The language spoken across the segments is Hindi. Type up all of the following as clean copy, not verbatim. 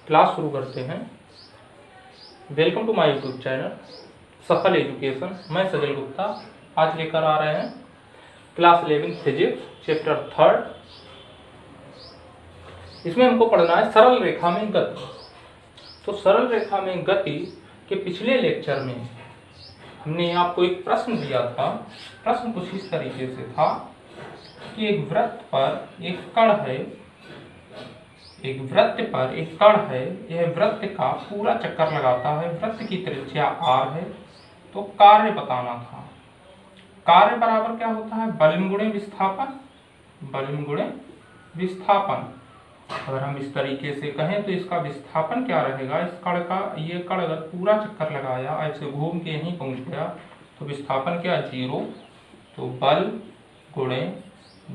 क्लास शुरू करते हैं। Welcome to my YouTube channel Safal education. मैं सजल गुप्ता आज लेकर आ रहे हैं क्लास 11 फिजिक्स चैप्टर 3। इसमें हमको पढ़ना है सरल रेखा में गति। तो सरल रेखा में गति के पिछले लेक्चर में हमने आपको एक प्रश्न दिया था। प्रश्न कुछ इस तरीके से था कि एक वृत्त पर एक कण है, यह वृत्त का पूरा चक्कर लगाता है, वृत्त की त्रिज्या r है। तो कार्य बताना था। कार्य बराबर क्या होता है? बल गुणे विस्थापन। अगर हम इस तरीके से कहें तो इसका विस्थापन क्या रहेगा? इस कण का, ये कण अगर पूरा चक्कर लगाया, ऐसे घूम के यहीं पहुंच गया तो विस्थापन क्या? 0। तो बल गुणे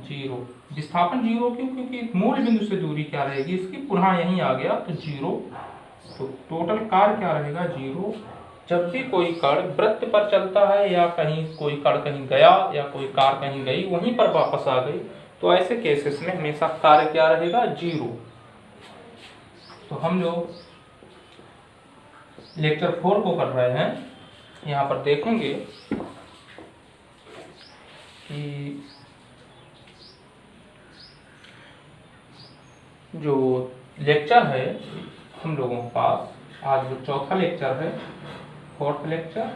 0। विस्थापन 0 क्यों? क्योंकि मूल बिंदु से दूरी क्या रहेगी इसकी? पुनः यहीं आ गया तो 0। तो टोटल कार्य क्या रहेगा? 0। जब भी कोई कण वृत्त पर चलता है या कहीं कोई कण कहीं गया या कोई कार कहीं गई, वहीं पर वापस आ गई, तो ऐसे केसेस में हमेशा कार्य क्या रहेगा? 0। तो हम लोग लेक्चर 4 को कर रहे हैं। यहाँ पर देखेंगे कि जो लेक्चर है हम लोगों के पास, आज जो चौथा लेक्चर है, 4th लेक्चर,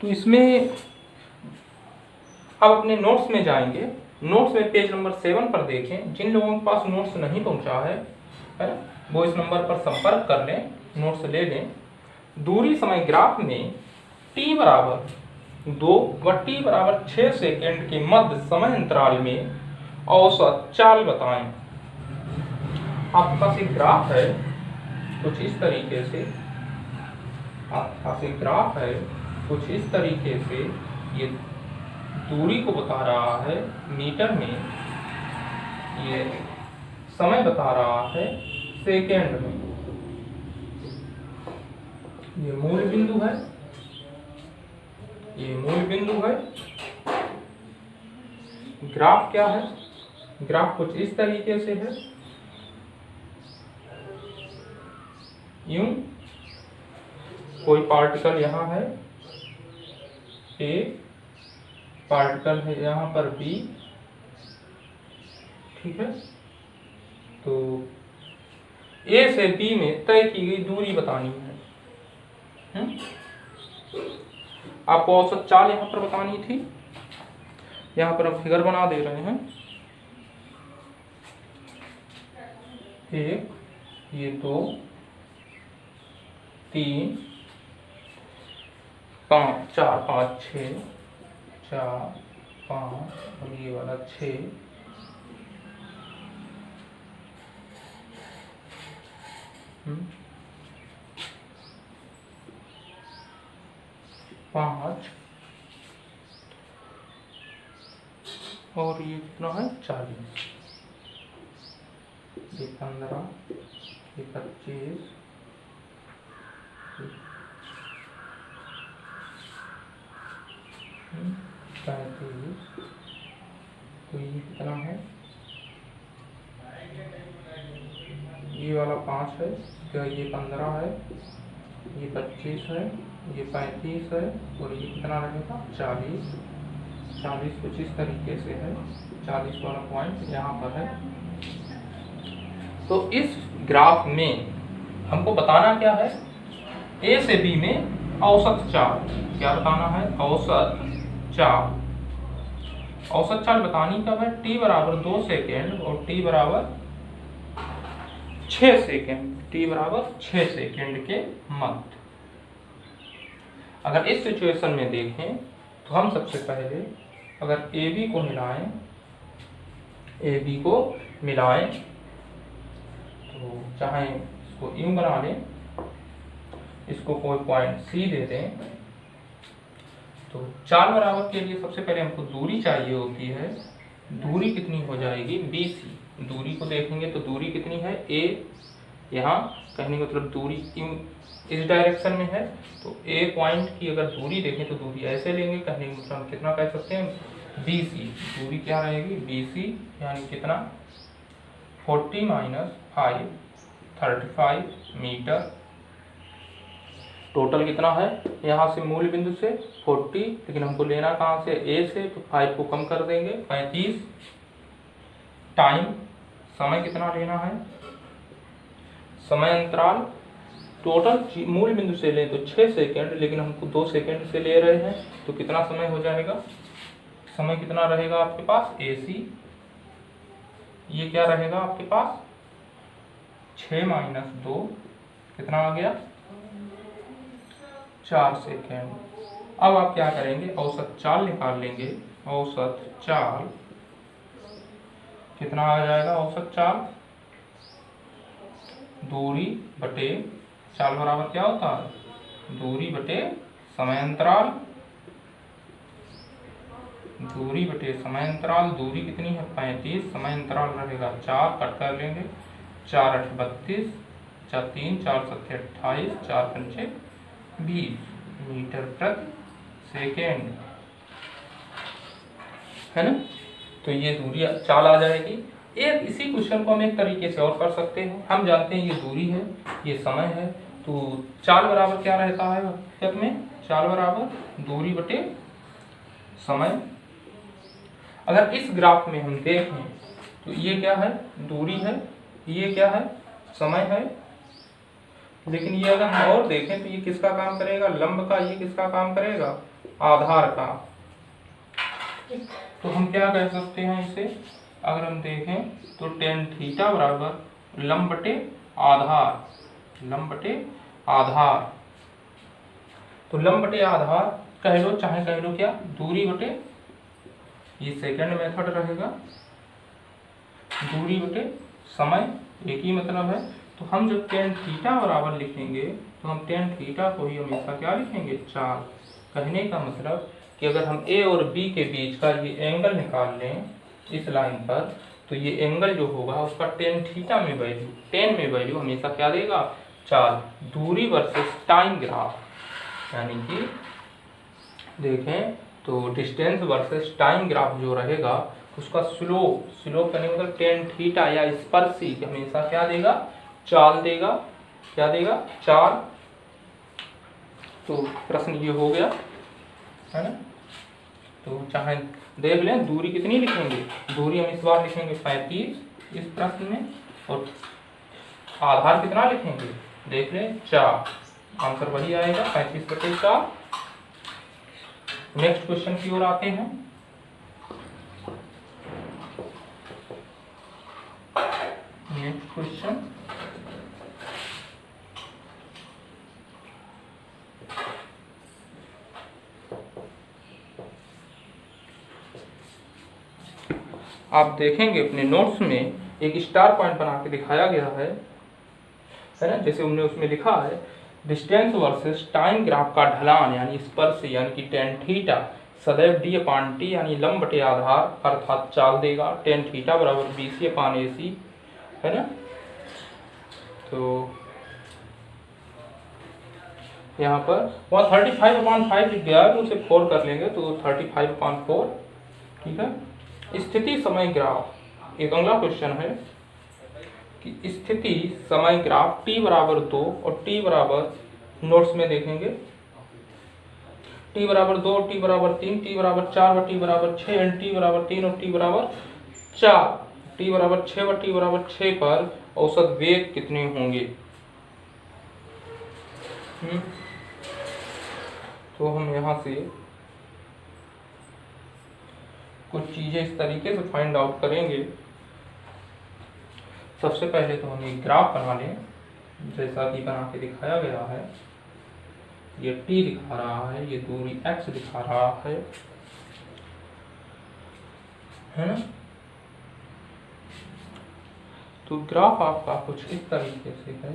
तो इसमें अब अपने नोट्स में जाएंगे। नोट्स में पेज नंबर 7 पर देखें। जिन लोगों के पास नोट्स नहीं पहुंचा है वो इस नंबर पर संपर्क कर लें, नोट्स ले लें। दूरी समय ग्राफ में t बराबर 2 व t बराबर 6 सेकेंड के मध्य समय अंतराल में औसत चाल बताएं। आपके पास एक ग्राफ है कुछ इस तरीके से, आपके पास एक ग्राफ है कुछ इस तरीके से, ये दूरी को बता रहा है मीटर में, ये समय बता रहा है सेकेंड में। ये मूल बिंदु है, ये मूल बिंदु है। ग्राफ क्या है? ग्राफ कुछ इस तरीके से है, यूं कोई पार्टिकल यहाँ है A, पार्टिकल है यहाँ पर B, ठीक है। तो A से B में तय की गई दूरी बतानी है। आपको औसत चाल यहाँ पर बतानी थी। यहाँ पर हम फिगर बना दे रहे हैं। 1, ये 2, 3, 5, 4, 5, 6, 4, 5 और ये वाला 6, 5 और ये कितना है? 40, ये 15, ये 25, 35, तो ये कितना है? ये वाला 5 है, क्या ये 15 है, ये 25 है, ये 35 है और ये कितना रहेगा? 40। 40 कुछ इस तरीके से है, 40 वाला पॉइंट यहाँ पर है। तो इस ग्राफ में हमको बताना क्या है? A से B में औसत चाल क्या बताना है? औसत चाल। औसत चाल बतानी कब है? t बराबर 2 सेकेंड और t बराबर 6 सेकेंड, t बराबर 6 सेकेंड के मध्य। अगर इस सिचुएशन में देखें तो हम सबसे पहले अगर AB को मिलाएं तो चाहे इसको यूं बना लें, इसको कोई पॉइंट C दे दें, तो चाल बराबर के लिए सबसे पहले हमको दूरी चाहिए होती है। दूरी कितनी हो जाएगी? BC। दूरी को देखेंगे तो दूरी कितनी है? A, यहाँ कहने का मतलब दूरी इस डायरेक्शन में है, तो A पॉइंट की अगर दूरी देखें तो दूरी ऐसे लेंगे, कहने का मतलब कितना कह सकते हैं? BC। दूरी क्या रहेगी? BC यानी कितना? 40 माइनस 5 35 मीटर। टोटल कितना है, यहाँ से मूल बिंदु से 40, लेकिन हमको लेना कहाँ से, ए से, तो 5 को कम कर देंगे 35। टाइम, समय कितना लेना है, समय अंतराल टोटल मूल बिंदु से ले तो 6 सेकेंड, लेकिन हमको 2 सेकेंड से ले रहे हैं, तो कितना समय हो जाएगा, समय कितना रहेगा आपके पास, AC ये क्या रहेगा आपके पास 6 माइनस 2 कितना आ गया 4 सेकेंड। अब आप क्या करेंगे, औसत चाल निकाल लेंगे। औसत चाल कितना आ जाएगा, औसत चाल दूरी बटे चाल बराबर क्या होता है, दूरी बटे समय अंतराल, दूरी बटे समय अंतराल। दूरी कितनी है 35, समय अंतराल रहेगा 4, कट कर लेंगे 4 8 32, 4 3 4 7 28, 4 5 20 मीटर प्रति सेकेंड, है ना। तो ये दूरी चाल आ जाएगी। एक इसी क्वेश्चन को हम एक तरीके से और कर सकते हैं। हम जानते हैं ये दूरी है, ये समय है, तो चाल बराबर क्या रहता है हकीकत में, चाल बराबर दूरी बटे समय। अगर इस ग्राफ में हम देखें तो ये क्या है, दूरी है, ये क्या है, समय है। लेकिन ये अगर हम और देखें तो ये किसका काम करेगा, लंब का, ये किसका काम करेगा, आधार का। तो हम क्या कह सकते हैं इसे, अगर हम देखें तो tan थीटा बराबर लंब बटे आधार, लंब बटे आधार। तो लंब बटे आधार कह लो, चाहे कह लो क्या, दूरी बटे, ये सेकंड मेथड रहेगा, दूरी बटे समय, एक ही मतलब है। तो हम जब tan थीटा बराबर लिखेंगे तो हम tan थीटा को ही हमेशा क्या लिखेंगे, चाल। कहने का मतलब कि अगर हम A और B के बीच का ये एंगल निकाल लें इस लाइन पर, तो ये एंगल जो होगा उसका tan थीटा में वैल्यू, tan में वैल्यू हमेशा क्या देगा, चाल। दूरी वर्सेस टाइम ग्राफ, यानी कि देखें तो डिस्टेंस वर्सेस टाइम ग्राफ जो रहेगा उसका स्लोप, स्लोप करने मतलब tan थीटा या स्पर्शी हमेशा क्या देगा, चाल देगा। क्या देगा, चाल। तो प्रश्न ये हो गया, है ना। तो चाहे देख लें दूरी कितनी लिखेंगे, दूरी हम इस बार लिखेंगे 35 इस प्रश्न में, और आधार कितना लिखेंगे, देख लें 4, आंसर वही आएगा 35/4। नेक्स्ट क्वेश्चन की ओर आते हैं। नेक्स्ट क्वेश्चन, आप देखेंगे अपने नोट्स में एक स्टार पॉइंट बना के दिखाया गया है ना, जैसे हमने उसमें लिखा है डिस्टेंस वर्सेस टाइम ग्राफ का ढलान यानी स्पर्श यानी कि tan थीटा सदैव d/t यानी लंब बटे आधार अर्थात चाल देगा। tan थीटा बराबर BC/AC, है ना। तो यहाँ पर वहाँ 35/5 लिख गया है, तो उसे 4 कर लेंगे तो 35/4, ठीक है। स्थिति समय ग्राफ, एक अगला क्वेश्चन है कि स्थिति समय ग्राफ t बराबर 2 और t बराबर, नोट्स में देखेंगे t बराबर 2, t बराबर 3, t बराबर 4 व t बराबर 6 एंड t बराबर 3 और t बराबर 4, t बराबर 6 व t बराबर 6 पर औसत वेग कितने होंगे। तो हम यहाँ से कुछ चीजें इस तरीके से फाइंड आउट करेंगे। सबसे पहले तो हम एक ग्राफ बना लें जैसा कि बना के दिखाया गया है। ये t दिखा रहा है, ये दूरी x दिखा रहा है ना। तो ग्राफ आपका कुछ इस तरीके से है।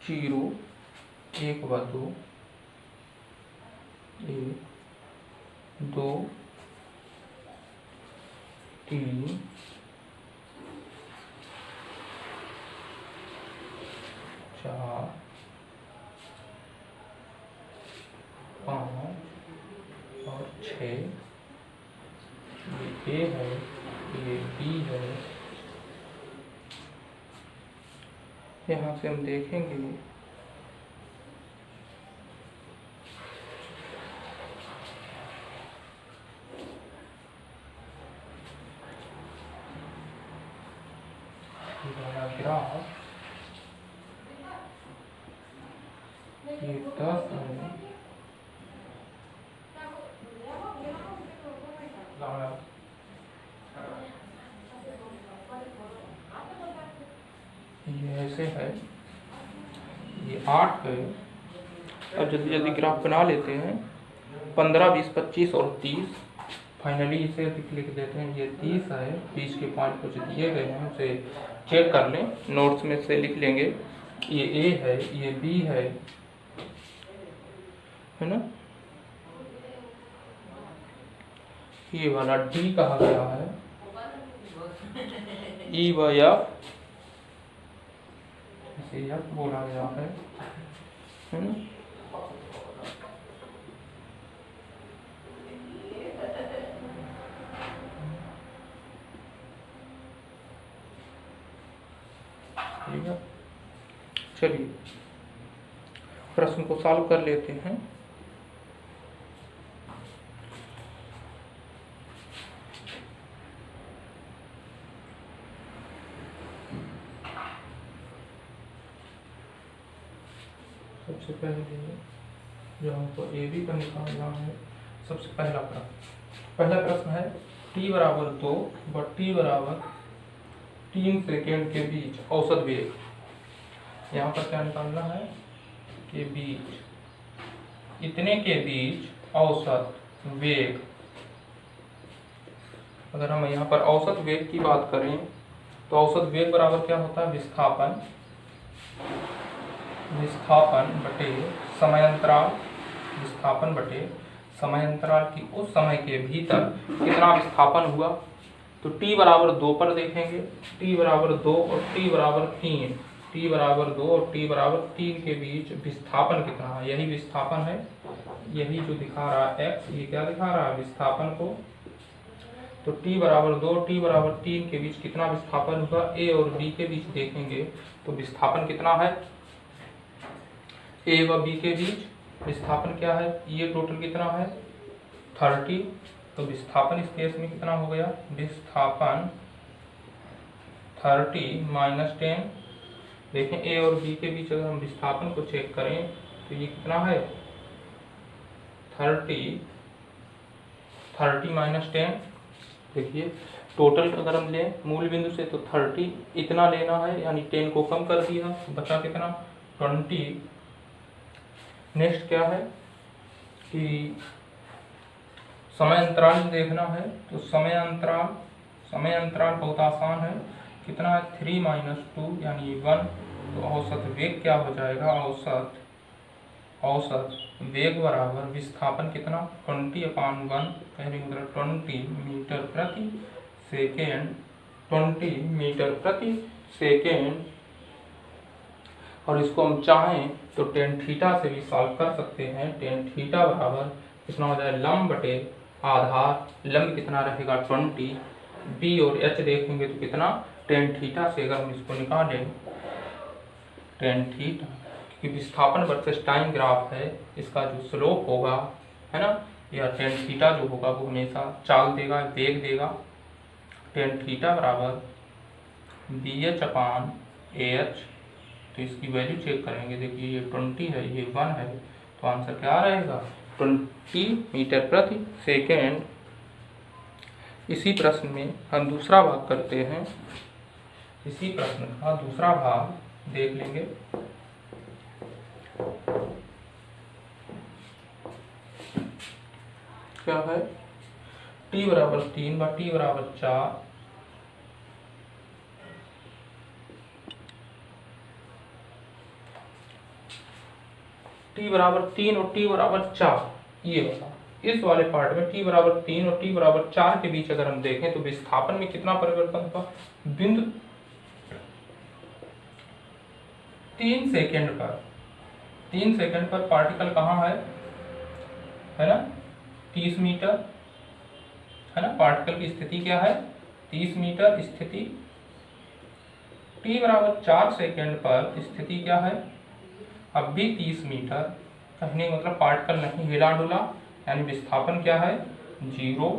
जीरो, 1/2, 1 2 3 4 5 और 6, ये A है, ये B है। यहाँ से हम देखेंगे ग्राफ, ये 10 है, ये ऐसे है, ये 8 है। अब जल्दी जल्दी ग्राफ बना लेते हैं। 15, 20, 25 और 30। फाइनली इसे लिख देते हैं। ये 30 है, 20 के पॉइंट कुछ दिए गए हैं, उसे चेक कर लें, नोट्स में से लिख लेंगे। ये A है, ये B है ना। ये वाला D कहा गया है, E व F, इसे F बोला गया है ना। ठीक है, चलिए प्रश्न को सॉल्व कर लेते हैं। सबसे पहले जो हमको AB का निकालना है, सबसे पहला प्रश्न है t बराबर 2 व t बराबर 3 सेकेंड के बीच औसत वेग। यहाँ पर क्या निकालना है के बीच, इतने के बीच औसत वेग। अगर हम यहाँ पर औसत वेग की बात करें तो औसत वेग बराबर क्या होता है, विस्थापन बटे समयांतराल, विस्थापन बटे समयांतराल की उस समय के भीतर कितना विस्थापन हुआ। तो t बराबर 2 पर देखेंगे, t बराबर 2 और t बराबर 3, t बराबर 2 और t बराबर 3 के बीच विस्थापन कितना है, यही विस्थापन है, यही जो दिखा रहा है x, ये क्या दिखा रहा है, विस्थापन को। तो t बराबर 2 t बराबर 3 के बीच कितना विस्थापन हुआ, a और b के बीच देखेंगे तो विस्थापन कितना है, a व b के बीच विस्थापन क्या है, ये टोटल कितना है 30। तो विस्थापन इस केस में कितना हो गया, विस्थापन 30 माइनस 10। देखें a और b के बीच अगर हम विस्थापन को चेक करें तो ये कितना है 30 माइनस 10। देखिए टोटल अगर हम लें मूल बिंदु से तो 30 इतना लेना है, यानी 10 को कम कर दिया, बचा कितना 20। नेक्स्ट क्या है कि समय अंतराल देखना है, तो समय अंतराल बहुत आसान है, कितना है 3 माइनस 2 यानी 1। तो औसत वेग क्या हो जाएगा, औसत वेग बराबर विस्थापन कितना 20/1, पहले मतलब 20 मीटर प्रति सेकेंड, 20 मीटर प्रति सेकेंड। और इसको हम चाहें तो टेन थीटा से भी सॉल्व कर सकते हैं। टेन थीटा बराबर कितना हो जाए, लंब बटे आधार, लंब कितना रहेगा 20, b और h देखेंगे तो कितना टेन थीटा से अगर हम इसको निकालें टेन थीटा, क्योंकि विस्थापन वर्सेस टाइम ग्राफ है, इसका जो स्लोप होगा है ना, या टेन थीटा जो होगा वो हमेशा चाल देगा, वेग देगा। टेन थीटा बराबर BH/AH। तो इसकी वैल्यू चेक करेंगे, देखिए ये 20 है, ये 1 है, तो आंसर क्या रहेगा 20 मीटर प्रति सेकेंड। इसी प्रश्न में हम दूसरा भाग करते हैं, इसी प्रश्न का दूसरा भाग देख लेंगे। क्या है t बराबर 3 व t बराबर 4, t बराबर 3 और t बराबर 4, ये वाला इस वाले पार्ट में t बराबर 3 और t बराबर 4 के बीच अगर हम देखें तो विस्थापन में कितना परिवर्तन होगा, बिंदु 3 सेकेंड पर, 3 सेकेंड पर पार्टिकल कहाँ है, है ना 30 मीटर, है ना। पार्टिकल की स्थिति क्या है 30 मीटर, स्थिति t बराबर 4 सेकेंड पर स्थिति क्या है अब भी 30 मीटर। कहने का मतलब पार्टिकल नहीं हिला डुला, यानी विस्थापन क्या है 0।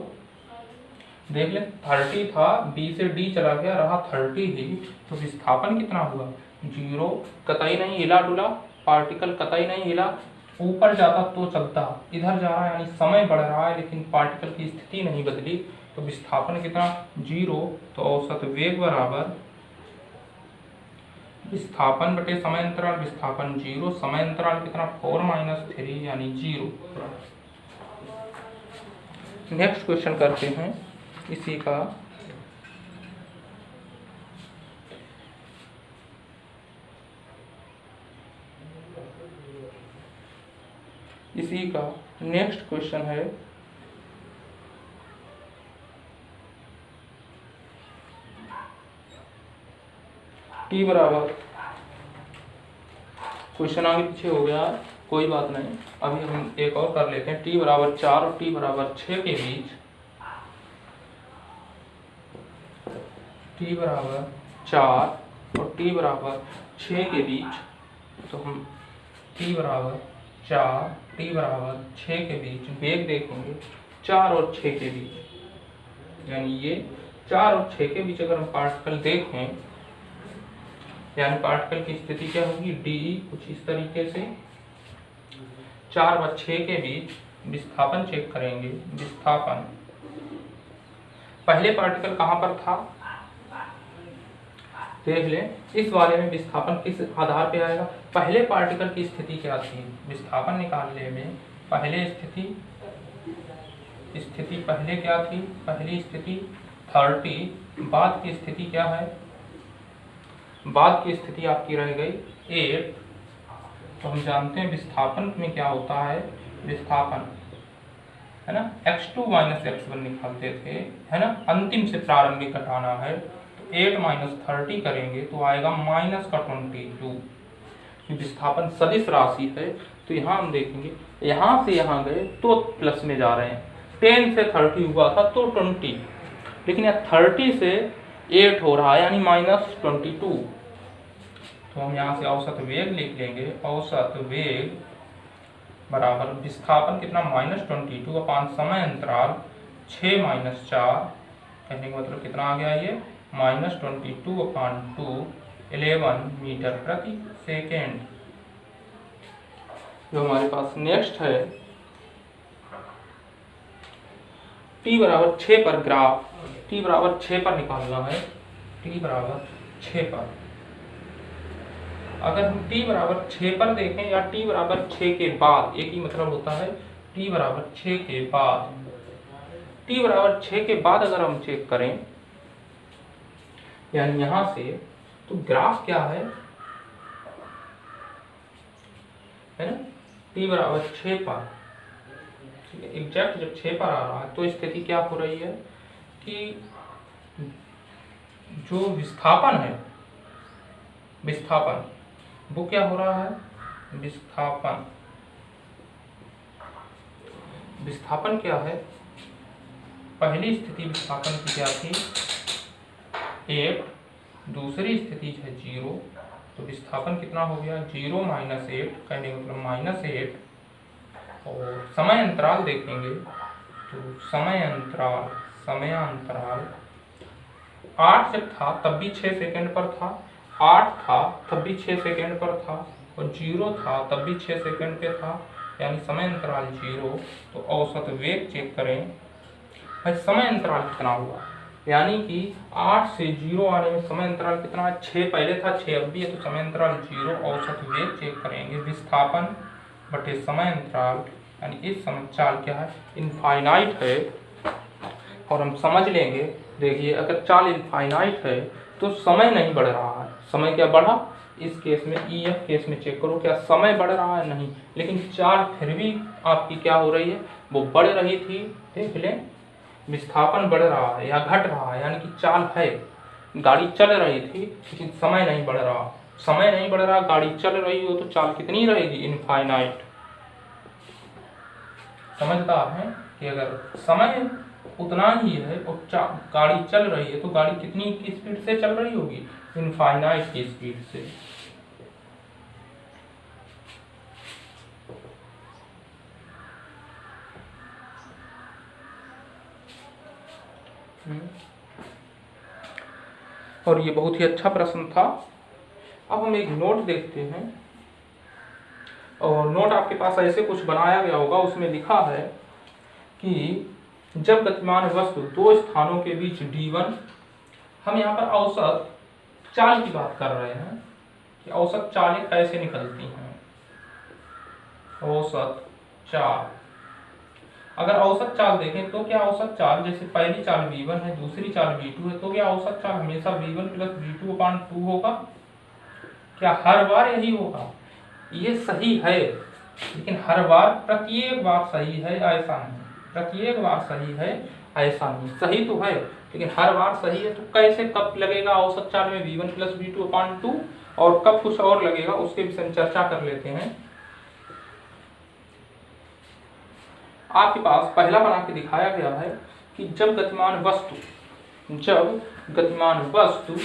देख ले 30 था, b से d चला गया, रहा 30 ही, तो विस्थापन कितना हुआ 0। कतई नहीं हिला डुला, पार्टिकल कतई नहीं हिला, ऊपर जाता तो चलता, इधर जा रहा है यानी समय बढ़ रहा है, लेकिन पार्टिकल की स्थिति नहीं बदली, तो विस्थापन कितना 0। तो औसत वेग बराबर विस्थापन बटे समय अंतराल, विस्थापन 0, समय अंतराल कितना 4 - 3 यानी 0। नेक्स्ट क्वेश्चन करते हैं इसी का। नेक्स्ट क्वेश्चन है t बराबर, क्वेश्चन आगे पीछे हो गया, कोई बात नहीं, अभी हम एक और कर लेते हैं। t बराबर 4 और t बराबर 6 के बीच, t बराबर 4 और t बराबर 6 के बीच, तो हम t बराबर 4 t बराबर 6 के बीच वेग देखेंगे 4 और 6 के बीच, यानी ये 4 और 6 के बीच अगर हम पार्टिकल देखें, यानी पार्टिकल की स्थिति क्या होगी DE कुछ इस तरीके से। 4 व 6 के बीच विस्थापन चेक करेंगे। विस्थापन पहले पार्टिकल कहाँ पर था देख ले, इस वाले में विस्थापन किस आधार पे आएगा, पहले पार्टिकल की स्थिति क्या थी, विस्थापन निकालने में पहले स्थिति पहले क्या थी, पहली स्थिति 30, बाद की स्थिति क्या है, बाद की स्थिति आपकी रह गई 8। तो हम जानते हैं विस्थापन में क्या होता है, विस्थापन है ना x2 - x1 निकालते थे, है ना, अंतिम से प्रारंभिक घटाना है, तो 8 - 30 करेंगे तो आएगा -22। विस्थापन सदिश राशि है, तो यहाँ हम देखेंगे यहाँ से यहाँ गए तो प्लस में जा रहे हैं, 10 से 30 हुआ था तो 20, लेकिन यहाँ 30 से 8 हो रहा है यानी -22। तो हम यहाँ से औसत वेग लिख लेंगे, औसत वेग बराबर विस्थापन कितना -22 अपान समय अंतराल 6 - 4, कहने का मतलब कितना आ गया ये -22/2 11 मीटर प्रति सेकेंड। जो हमारे पास नेक्स्ट है t बराबर 6 पर ग्राफ, t बराबर 6 पर निकालना है, t बराबर 6 पर। अगर हम t बराबर 6 पर देखें या t बराबर 6 के बाद, एक ही मतलब होता है, t बराबर 6 के बाद, t बराबर 6 के बाद अगर हम चेक करें यानी यहां से, तो ग्राफ क्या है ना, t बराबर 6 पर, ठीक है, एग्जैक्ट जब 6 पर आ रहा है तो स्थिति क्या हो रही है कि जो विस्थापन है, विस्थापन वो क्या हो रहा है, विस्थापन क्या है, पहली स्थिति विस्थापन की क्या थी 8, दूसरी स्थिति है 0, तो विस्थापन कितना हो गया 0 - 8, कहने का मतलब -8। और समय अंतराल देखेंगे तो समय अंतराल 8 जब था तब भी 6 सेकंड पर था, 8 था तब भी 6 सेकंड पर था, और 0 था तब भी 6 सेकंड पे था, यानी समय अंतराल 0। तो औसत वेग चेक करें भाई, समय अंतराल कितना हुआ, यानी कि 8 से 0 आने में समय अंतराल कितना है, 6 पहले था 6 अब भी है, तो समय अंतराल 0। औसत वेग चेक करेंगे विस्थापन बटे समय अंतराल, यानी इस चाल क्या है इनफाइनाइट है, और हम समझ लेंगे। देखिए अगर चाल इनफाइनाइट है तो समय नहीं बढ़ रहा है, समय क्या बढ़ा, इस केस में EF केस में चेक करो क्या समय बढ़ रहा है, नहीं, लेकिन चाल फिर भी आपकी क्या हो रही है, वो बढ़ रही थी। देख लें विस्थापन बढ़ रहा है या घट रहा है, यानी कि चाल है, गाड़ी चल रही थी लेकिन समय नहीं बढ़ रहा, समय नहीं बढ़ रहा, गाड़ी चल रही हो तो चाल कितनी रहेगी इनफाइनाइट। समझदार हैं कि अगर समय उतना ही है और गाड़ी चल रही है तो गाड़ी कितनी की स्पीड से चल रही होगी, इनफाइनाइट की स्पीड से। और ये बहुत ही अच्छा प्रश्न था। अब हम एक नोट देखते हैं, और नोट आपके पास ऐसे कुछ बनाया गया होगा, उसमें लिखा है कि जब गतिमान वस्तु दो स्थानों के बीच d1, हम यहाँ पर औसत चाल की बात कर रहे हैं कि औसत चालें कैसे निकलती हैं। औसत चाल, अगर औसत चाल देखें तो क्या औसत चाल, जैसे पहली चाल v1 है, दूसरी चाल v2 है, तो क्या औसत चाल हमेशा v1 प्लस v2/2 होगा? क्या हर बार यही होगा? ये सही है, लेकिन हर बार प्रत्येक बार सही है ऐसा नहीं। प्रत्येक बार सही है ऐसा नहीं, सही तो है लेकिन हर बार सही है। तो कैसे, कब लगेगा औसत चाल में v1 प्लस v2/2 और कब कुछ और लगेगा, उसके विषय में चर्चा कर लेते हैं। आपके पास पहला बना के दिखाया गया है कि जब गतिमान वस्तु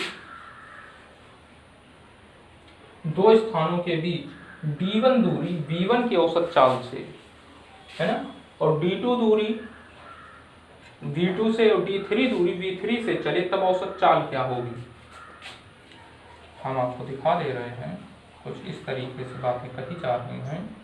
दो स्थानों के बीच d1 दूरी v1 की औसत चाल से, है ना, और d2 दूरी v2 से और d3 दूरी v3 से चले, तब औसत चाल क्या होगी। हम आपको दिखा दे रहे हैं, कुछ इस तरीके से बातें कही जा रही हैं।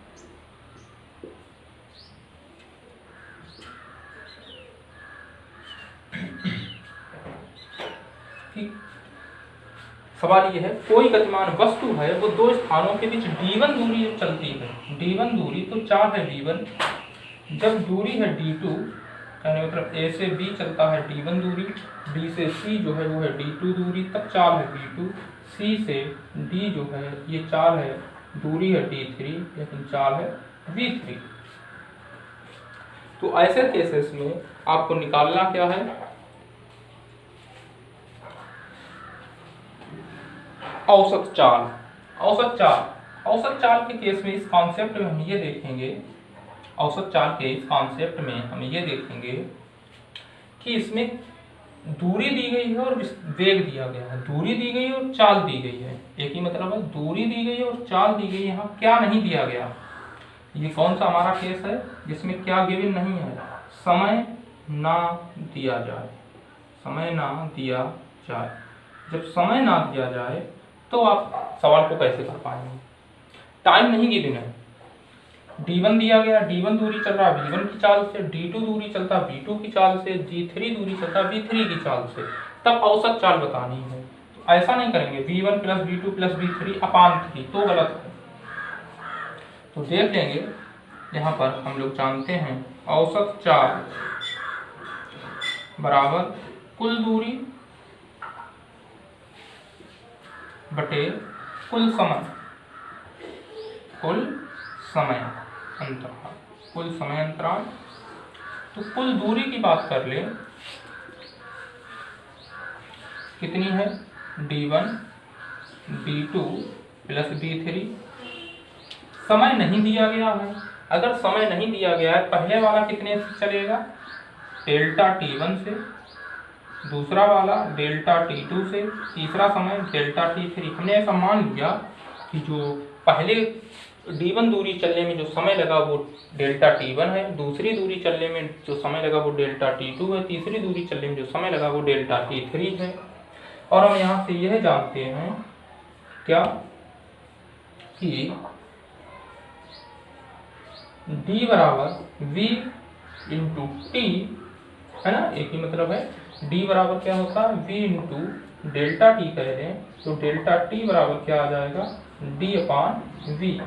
सवाल ये है, कोई गतिमान वस्तु है वो दो स्थानों के बीच d1 दूरी जब चलती है, d1 दूरी तो चाल है v1, जब दूरी है d2, कहने मतलब a से b चलता है d1 दूरी, b से c जो है वो है d2 दूरी, तब चाल है v2, c से d जो है ये चाल है, दूरी है d3, लेकिन चाल है v3। तो ऐसे केसेस में आपको निकालना क्या है, औसत चाल। औसत चाल के केस में इस कॉन्सेप्ट में हम ये देखेंगे, औसत चाल के इस कॉन्सेप्ट में हम ये देखेंगे कि इसमें दूरी दी गई है और वेग दिया गया है, दूरी दी गई है और चाल दी गई है। एक ही मतलब है, दूरी दी गई है और चाल दी गई है। यहाँ क्या नहीं दिया गया, ये कौन सा हमारा केस है जिसमें क्या गिवन नहीं है, समय ना दिया जाए। समय ना दिया जाए, जब समय ना दिया जाए तो आप सवाल को कैसे कर पाएंगे। टाइम नहीं गिवन है, d1 दिया गया, d1 दूरी चल रहा है v1 की चाल से, d2 दूरी चलता है v2 की चाल से, d3 दूरी चलता है v3 की चाल से, तब औसत चाल बतानी है। तो ऐसा नहीं करेंगे v1 plus v2 plus v3/3, तो गलत है। तो देख लेंगे, यहाँ पर हम लोग जानते हैं औसत चाल बराबर कुल दूरी बटे कुल समय अंतराल। तो कुल दूरी की बात कर ले, कितनी है, d1 d2 प्लस d3। समय नहीं दिया गया है, अगर समय नहीं दिया गया है, पहले वाला कितने से चलेगा, डेल्टा t1 से, दूसरा वाला डेल्टा t2 से, तीसरा समय डेल्टा t3। हमने ऐसा मान लिया कि जो पहले d1 दूरी चलने में जो समय लगा वो डेल्टा t1 है, दूसरी दूरी चलने में जो समय लगा वो डेल्टा t2 है, तीसरी दूरी चलने में जो समय लगा वो डेल्टा t3 है। और हम यहाँ से यह जानते हैं क्या कि d बराबर v इंटू टी, है ना, एक ही मतलब है। d बराबर क्या होता है, v इंटू डेल्टा टी कह रहे हैं, तो डेल्टा टी बराबर क्या आ जाएगा, d/v।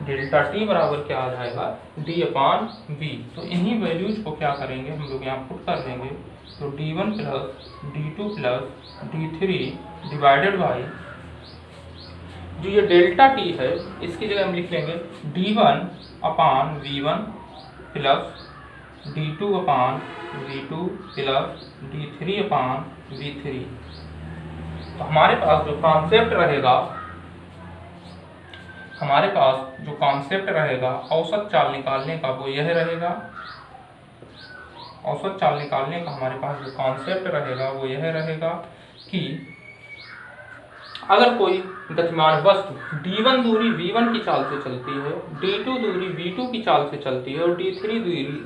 डेल्टा टी बराबर क्या आ जाएगा, d/v। तो इन्हीं वैल्यूज को क्या करेंगे हम लोग यहाँ पुट कर देंगे, तो d1 plus d2 plus d3 divided by, जो ये डेल्टा टी है इसकी जगह हम लिख लेंगे d1/v1 plus d2/v2 plus d3/v3। तो हमारे पास जो कॉन्सेप्ट रहेगा, हमारे पास जो कॉन्सेप्ट रहेगा औसत चाल निकालने का वो यह रहेगा। औसत चाल निकालने का हमारे पास जो कॉन्सेप्ट रहेगा वो यह रहेगा कि अगर कोई गतिमान वस्तु d1 दूरी v1 की चाल से चलती है, d2 दूरी v2 की चाल से चलती है और d3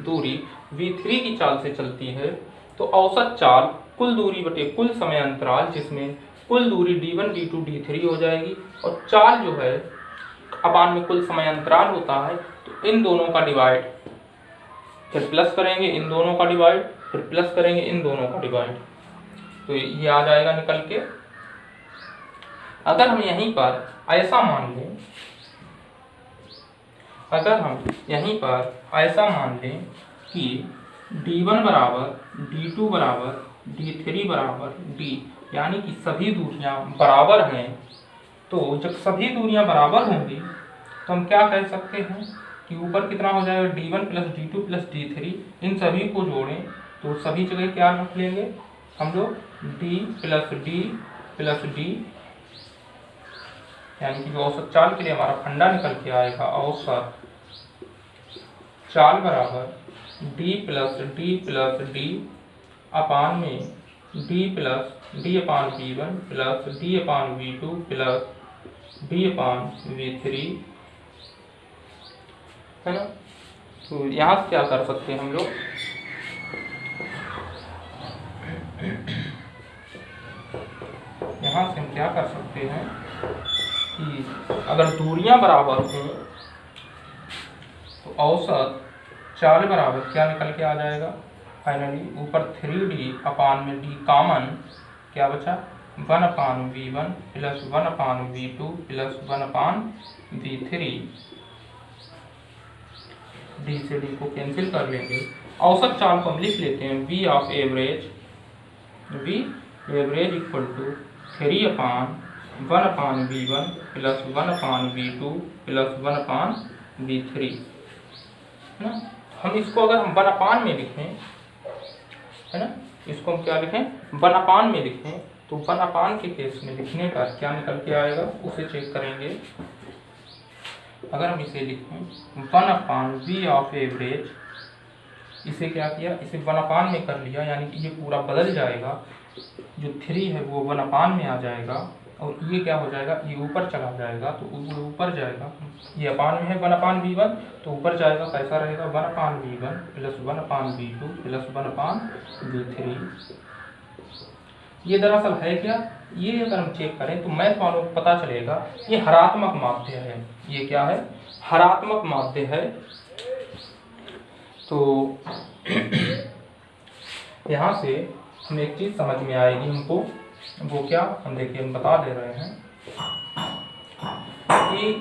दूरी v3 की चाल से चलती है, तो औसत चाल कुल दूरी बटे कुल समय अंतराल, जिसमें कुल दूरी d1 d2 d3 हो जाएगी और चाल जो है अपान में कुल समय अंतराल होता है, तो इन दोनों का डिवाइड, फिर प्लस करेंगे इन दोनों का डिवाइड, फिर प्लस करेंगे इन दोनों का डिवाइड, तो ये आ जाएगा निकल के। अगर हम यहीं पर ऐसा मान लें, अगर हम यहीं पर ऐसा मान लें कि d1 बराबर d2 बराबर d3 बराबर d, यानी कि सभी दूरियां बराबर हैं, तो जब सभी दूरियां बराबर होंगी तो हम क्या कह सकते हैं कि ऊपर कितना हो जाएगा d1 plus d2 plus d3, इन सभी को जोड़ें तो सभी जगह क्या रख लेंगे हम लोग d प्लस d, यानी कि जो औसत चाल के लिए हमारा फंडा निकल के आएगा, औसत चाल बराबर d प्लस d अपान में d प्लस d अपान v1 प्लस d अपान v2 प्लस d अपान v3, है ना। तो यहाँ से क्या कर सकते हैं हम लोग, यहाँ से हम क्या कर सकते हैं कि अगर दूरियां बराबर हों तो औसत चाल बराबर क्या निकल के आ जाएगा, फाइनली ऊपर 3d अपान में d कॉमन, क्या बचा 1 upon v1 plus 1 upon v2 plus 1 upon v3, d से d को कैंसिल कर लेंगे। औसत चाल को हम लिख लेते हैं v of average, v average equal to 3 upon 1 upon v1 plus 1 upon v2 plus 1 upon v3, है ना। हम इसको अगर हम 1 अपान में लिखें, है ना, इसको हम क्या लिखें 1 अपान में लिखें, तो 1 अपान के केस में लिखने का क्या निकल के आएगा उसे चेक करेंगे। अगर हम इसे लिखें 1 अपान v ऑफ एवरेज, इसे क्या किया, इसे 1 अपान में कर लिया, यानी कि ये पूरा बदल जाएगा, जो 3 है वो 1 अपान में आ जाएगा और ये क्या हो जाएगा, ये ऊपर चला जाएगा, तो ऊपर जाएगा, ये अपान में है 1 अपान v1, तो ऊपर जाएगा कैसा रहेगा 1 upon v1 plus 1 upon v2 plus 1 upon v3। ये दरअसल है क्या, ये अगर हम चेक करें तो मैथ वालों को पता चलेगा ये हरात्मक माध्य है। ये क्या है, हरात्मक माध्य है। तो यहाँ से हमें एक चीज समझ में आएगी हमको, वो क्या, हम देखिए हम बता दे रहे हैं कि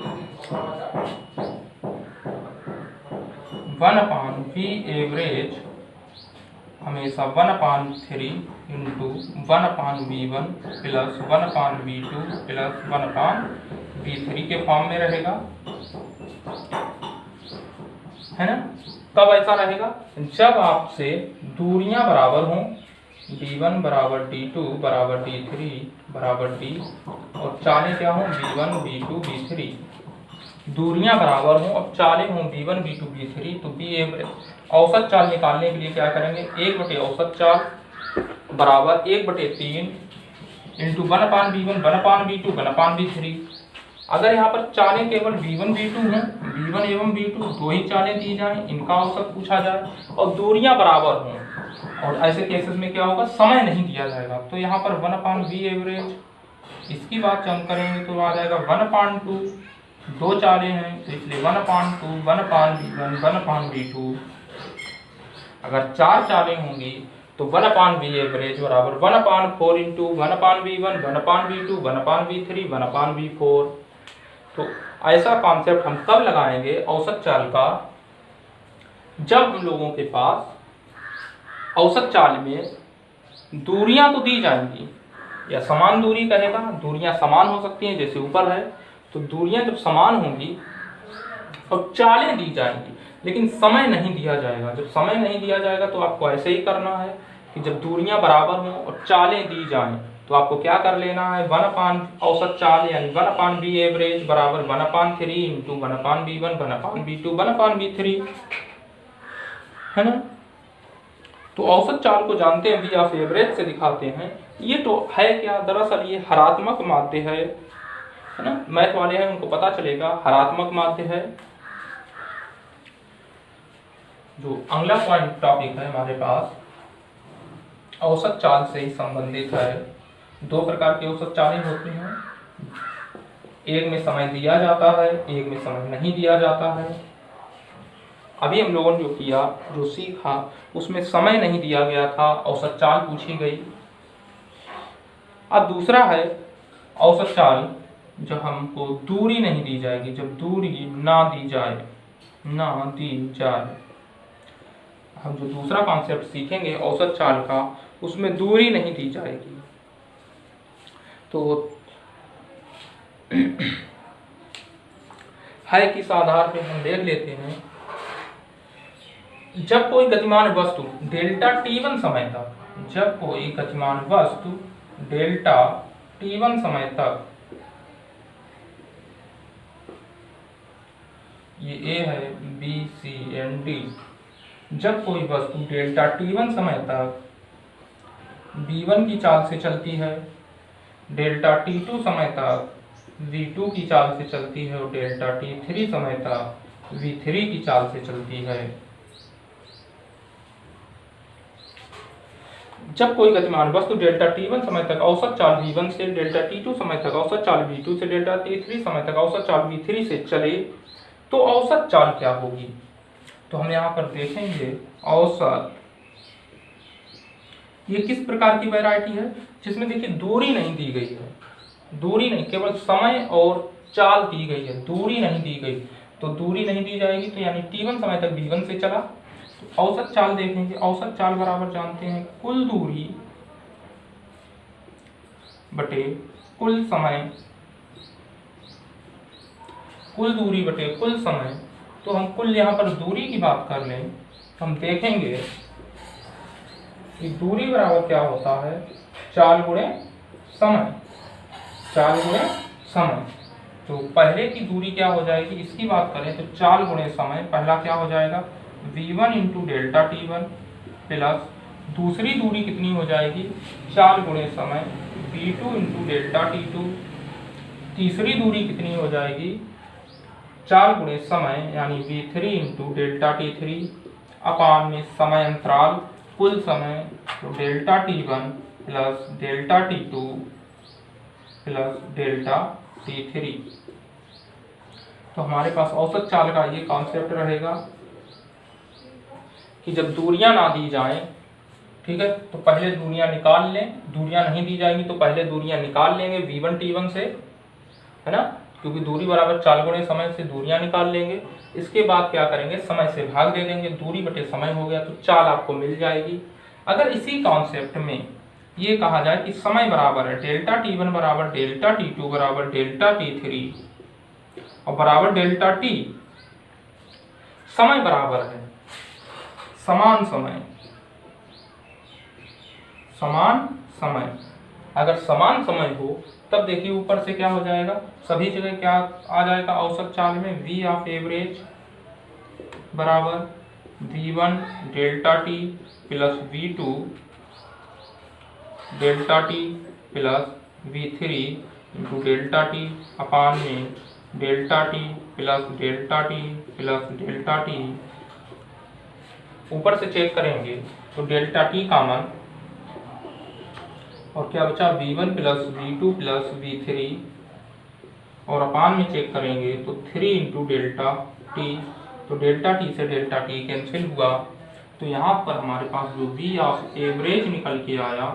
1 अपान v एवरेज हमेशा 1 अपान 3 into 1 upon v1 plus 1 upon v2 plus 1 upon v3 के फॉर्म में रहेगा, है ना। कब ऐसा रहेगा, जब आपसे दूरियां बराबर हों, d1 बराबर d2 बराबर d3 बराबर d, और चालें क्या हों v1 v2 v3, दूरियां बराबर हों और चालें हों v1 v2 v3, तो b एवरेज औसत चाल निकालने के लिए क्या करेंगे, 1 बटे औसत चाल बराबर 1/3 into 1 upon v1 1 upon v2 1 upon v3। अगर यहाँ पर चालें केवल v1 v2 हैं, v1 एवं v2 दो ही चालें दी जाएं, इनका औसत पूछा जाए और दूरियां बराबर हों, और ऐसे केसेस में क्या होगा, समय नहीं दिया जाएगा, तो यहाँ पर 1 अपान v एवरेज, इसकी बात हम करेंगे तो आ जाएगा 1 अपान 2, दो चालें हैं तो इसलिए 1 अपान 2 1 अपान v1 1 अपान v2। अगर 4 चालें होंगी तो 1 अपान v एवरेज बराबर 1 अपान 4 into 1 upon v1 1 upon v2 1 upon v3 1 अपान v4। तो ऐसा कॉन्सेप्ट हम कब लगाएंगे औसत चाल का, जब हम लोगों के पास औसत चाल में दूरियां तो दी जाएंगी, या समान दूरी कहेगा, दूरियां समान हो सकती हैं जैसे ऊपर है, तो दूरियां जब समान होंगी और चालें दी जाएंगी लेकिन समय नहीं दिया जाएगा। जब समय नहीं दिया जाएगा तो आपको ऐसे ही करना है कि जब दूरियां बराबर हों और चालें दी जाएं तो आपको क्या कर लेना है, 1/, औसत चाल यानी 1/b एवरेज बराबर 1/3 इंटू 1/b1 1/b2 1/b3, है ना। तो औसत चाल को जानते हैं, बी ऑफ एवरेज से दिखाते हैं। ये तो है क्या, दरअसल ये हरात्मक माध्य है ना। मैथ वाले हैं उनको पता चलेगा हरात्मक माध्य है। जो अगला पॉइंट टॉपिक है हमारे पास औसत चाल से ही संबंधित है। दो प्रकार की औसत चालें होती हैं, एक में समय दिया जाता है, एक में समय नहीं दिया जाता है। अभी हम लोगों ने जो किया, जो सीखा, उसमें समय नहीं दिया गया था, औसत चाल पूछी गई। अब दूसरा है औसत चाल जब हमको दूरी नहीं दी जाएगी, जब दूरी ना दी जाए, हम जो दूसरा कॉन्सेप्ट सीखेंगे औसत चाल का, उसमें दूरी नहीं दी जाएगी। तो है किस आधार पे हम देख लेते हैं। जब कोई गतिमान वस्तु डेल्टा t1 समय तक, जब कोई गतिमान वस्तु डेल्टा t1 समय तक, ये A है, B, C and D, जब कोई वस्तु डेल्टा t1 समय तक v1 की चाल से चलती है, डेल्टा t2 समय तक v2 की चाल से चलती है और डेल्टा t3 समय तक v3 की चाल से चलती है। जब कोई गतिमान वस्तु डेल्टा t1 समय तक औसत चाल v1 से, डेल्टा t2 समय तक औसत चाल v2 से, डेल्टा t3 समय तक औसत चाल v3 से चले, तो औसत चाल क्या होगी। तो हम यहाँ पर देखेंगे औसत, ये किस प्रकार की वैरायटी है, जिसमें देखिए दूरी नहीं दी गई है, दूरी नहीं, केवल समय और चाल दी गई है, दूरी नहीं दी गई। तो दूरी नहीं दी जाएगी, तो यानी t1 समय तक v1 से चला, तो औसत चाल देखेंगे। औसत चाल बराबर जानते हैं कुल दूरी बटे कुल समय, कुल दूरी बटे कुल समय। तो हम कुल यहाँ पर दूरी की बात कर लें, हम देखेंगे कि दूरी बराबर क्या होता है, चाल गुणे समय, चाल गुणे समय। तो पहले की दूरी क्या हो जाएगी, इसकी बात करें तो चाल गुणे समय, पहला क्या हो जाएगा v1 into delta t1 plus दूसरी दूरी कितनी हो जाएगी, चाल गुणे समय v2 इंटू डेल्टा t2, तीसरी दूरी कितनी हो जाएगी, चाल गुणे समय यानी v3 इंटू डेल्टा t3 अपान में समय अंतराल कुल समय, तो delta t1 plus delta t2 plus delta t3। तो हमारे पास औसत चाल का ये कॉन्सेप्ट रहेगा कि जब दूरियां ना दी जाएं, ठीक है, तो पहले दूरियां निकाल लें, दूरियां नहीं दी जाएंगी तो पहले दूरियां निकाल लेंगे v1 t1 से, है ना, क्योंकि दूरी बराबर चाल गुणे समय से दूरियां निकाल लेंगे। इसके बाद क्या करेंगे, समय से भाग दे देंगे, दूरी बटे समय हो गया, तो चाल आपको मिल जाएगी। अगर इसी कॉन्सेप्ट में ये कहा जाए कि समय बराबर है डेल्टा t1 बराबर डेल्टा t2 बराबर डेल्टा t3 और बराबर डेल्टा t, समय बराबर है समान समय, समान समय। अगर समान समय हो तब देखिए ऊपर से क्या हो जाएगा, सभी जगह क्या आ जाएगा औसत चाल में, v ऑफ एवरेज बराबर v1 delta t plus v2 delta t plus v3 into delta t अपान में delta t plus delta t plus delta t। ऊपर से चेक करेंगे तो डेल्टा t कॉमन और क्या बचा v1 plus v2 plus v3 और अपान में चेक करेंगे तो 3 इंटू डेल्टा t, तो डेल्टा t से डेल्टा t कैंसिल हुआ। तो यहाँ पर हमारे पास जो v ऑफ एवरेज निकल के आया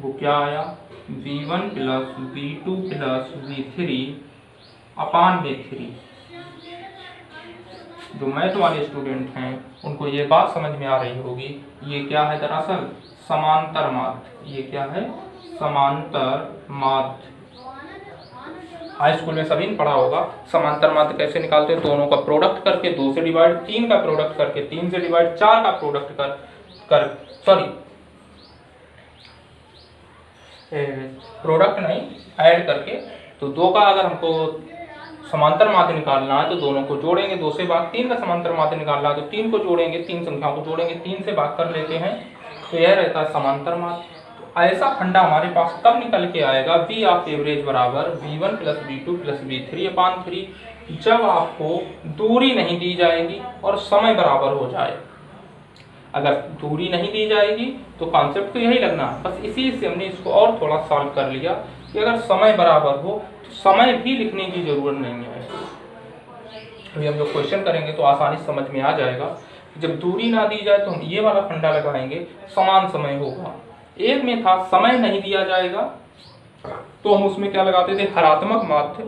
वो क्या आया, v1 plus v2 plus v3 अपान में 3। जो मैथ वाले स्टूडेंट हैं उनको ये बात समझ में आ रही होगी, ये क्या है दरअसल समांतर माध्य, ये क्या है समांतर माध्य। हाई स्कूल में सभी ने पढ़ा होगा समांतर माध्य कैसे निकालते हैं, दोनों का प्रोडक्ट करके 2 से डिवाइड, 3 का प्रोडक्ट करके 3 से डिवाइड, 4 का प्रोडक्ट कर प्रोडक्ट नहीं, ऐड करके। तो 2 का अगर हमको समांतर माध्य निकालना है तो दोनों को जोड़ेंगे, 2 से भाग 3 का समांतर माध्य निकालना है तो 3 को जोड़ेंगे, 3 संख्याओं को जोड़ेंगे, 3 से भाग कर लेते हैं तो यह रहता है समांतर माध्य। तो ऐसा फंडा हमारे पास तब निकल के आएगा V ऑफ एवरेज बराबर V1 plus V2 plus V3 अपान 3, जब आपको दूरी नहीं दी जाएगी और समय बराबर हो जाए। अगर दूरी नहीं दी जाएगी तो कॉन्सेप्ट तो यही लगना है, बस इसी से हमने इसको और थोड़ा सॉल्व कर लिया कि अगर समय बराबर हो तो समय भी लिखने की जरूरत नहीं है। अभी हम लोग क्वेश्चन करेंगे तो आसानी समझ में आ जाएगा। जब दूरी ना दी जाए तो हम ये वाला फंडा लगाएंगे, समान समय होगा। एक में था समय नहीं दिया जाएगा तो हम उसमें क्या लगाते थे, हरात्मक माध्य।